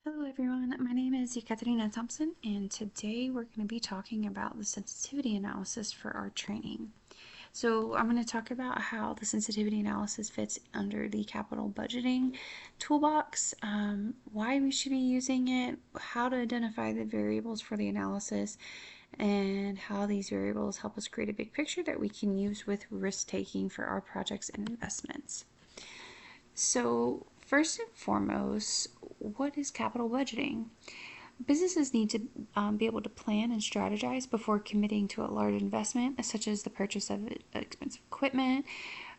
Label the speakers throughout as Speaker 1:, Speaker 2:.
Speaker 1: Hello everyone, my name is Ekaterina Thompson, and today we're going to be talking about the sensitivity analysis for our training. So I'm going to talk about how the sensitivity analysis fits under the capital budgeting toolbox, why we should be using it, how to identify the variables for the analysis, and how these variables help us create a big picture that we can use with risk-taking for our projects and investments. So first and foremost, what is capital budgeting? Businesses need to be able to plan and strategize before committing to a large investment, such as the purchase of expensive equipment,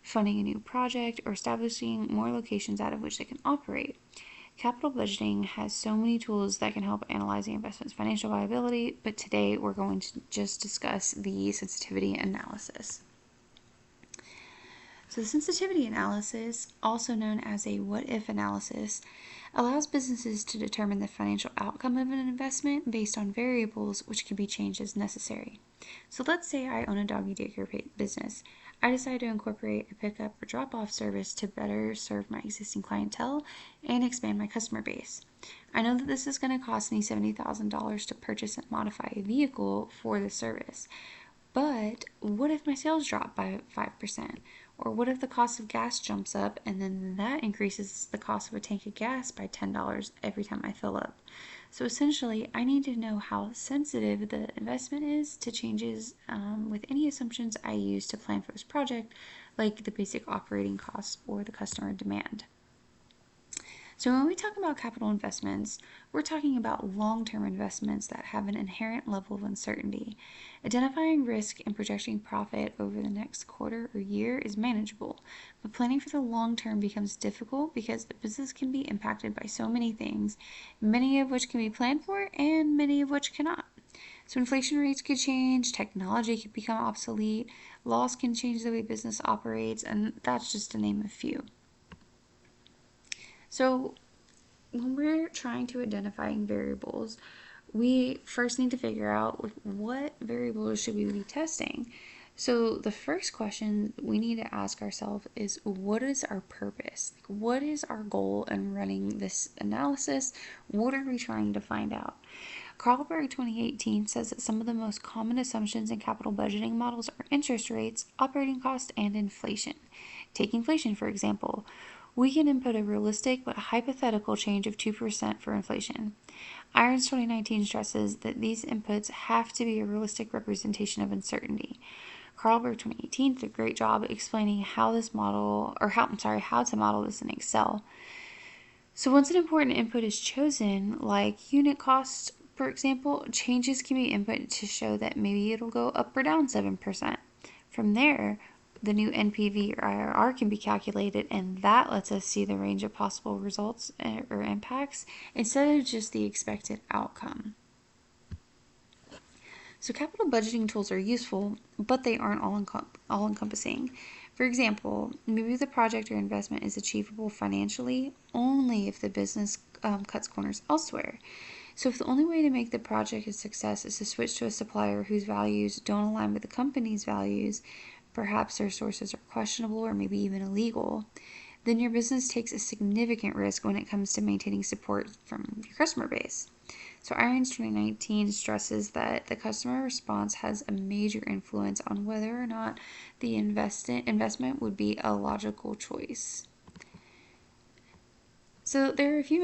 Speaker 1: funding a new project, or establishing more locations out of which they can operate. Capital budgeting has so many tools that can help analyze the investment's financial viability, but today we're going to just discuss the sensitivity analysis. So the sensitivity analysis, also known as a what-if analysis, allows businesses to determine the financial outcome of an investment based on variables which can be changed as necessary. So let's say I own a doggy daycare business. I decide to incorporate a pickup or drop-off service to better serve my existing clientele and expand my customer base. I know that this is going to cost me $70,000 to purchase and modify a vehicle for the service. But what if my sales drop by 5%? Or what if the cost of gas jumps up and then that increases the cost of a tank of gas by $10 every time I fill up? So essentially, I need to know how sensitive the investment is to changes with any assumptions I use to plan for this project, like the basic operating costs or the customer demand. So when we talk about capital investments, we're talking about long-term investments that have an inherent level of uncertainty. Identifying risk and projecting profit over the next quarter or year is manageable, but planning for the long term becomes difficult because the business can be impacted by so many things, many of which can be planned for and many of which cannot. So inflation rates could change, technology could become obsolete, laws can change the way business operates, and that's just to name a few. So when we're trying to identify variables, we first need to figure out what variables should we be testing. So the first question we need to ask ourselves is, what is our purpose? What is our goal in running this analysis? What are we trying to find out? Carlberg 2018 says that some of the most common assumptions in capital budgeting models are interest rates, operating costs, and inflation. Take inflation, for example. We can input a realistic but hypothetical change of 2% for inflation. Irons 2019 stresses that these inputs have to be a realistic representation of uncertainty. Carlberg 2018 did a great job explaining how to model this in Excel. So once an important input is chosen, like unit cost, for example, changes can be input to show that maybe it'll go up or down 7%. From there, the new NPV or IRR can be calculated, and that lets us see the range of possible results or impacts instead of just the expected outcome. So capital budgeting tools are useful, but they aren't all-encompassing. For example, maybe the project or investment is achievable financially only if the business cuts corners elsewhere. So if the only way to make the project a success is to switch to a supplier whose values don't align with the company's values, perhaps their sources are questionable or maybe even illegal, then your business takes a significant risk when it comes to maintaining support from your customer base. So Irons 2019 stresses that the customer response has a major influence on whether or not the investment would be a logical choice. So there are a few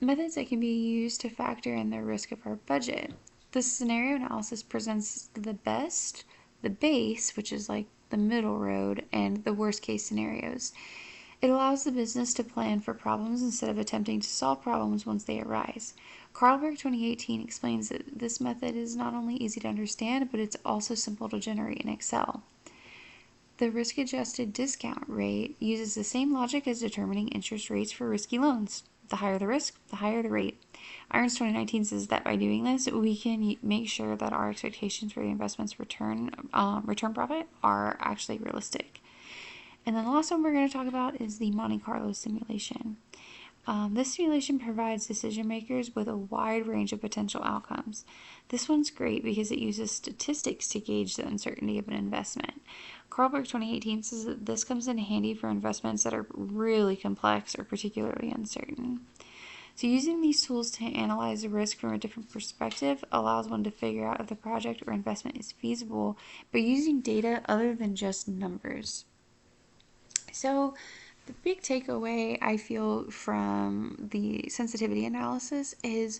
Speaker 1: methods that can be used to factor in the risk of our budget. The scenario analysis presents the best, the base, which is like the middle road, and the worst case scenarios. It allows the business to plan for problems instead of attempting to solve problems once they arise. Carlberg 2018 explains that this method is not only easy to understand, but it's also simple to generate in Excel. The risk-adjusted discount rate uses the same logic as determining interest rates for risky loans. The higher the risk, the higher the rate. Irons 2019 says that by doing this, we can make sure that our expectations for the investment's return profit are actually realistic. And then the last one we're going to talk about is the Monte Carlo simulation. This simulation provides decision makers with a wide range of potential outcomes. This one's great because it uses statistics to gauge the uncertainty of an investment. Carlberg 2018 says that this comes in handy for investments that are really complex or particularly uncertain. So using these tools to analyze the risk from a different perspective allows one to figure out if the project or investment is feasible by using data other than just numbers. So the big takeaway I feel from the sensitivity analysis is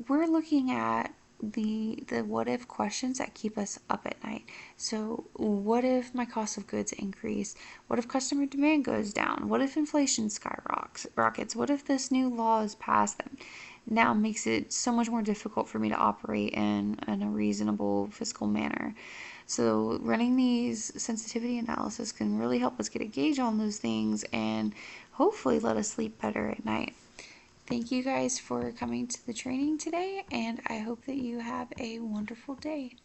Speaker 1: we're looking at the what if questions that keep us up at night. So what if my cost of goods increase? What if customer demand goes down? What if inflation skyrockets? What if this new law is passed that now makes it so much more difficult for me to operate in a reasonable fiscal manner? So running these sensitivity analysis can really help us get a gauge on those things and hopefully let us sleep better at night. Thank you guys for coming to the training today, and I hope that you have a wonderful day.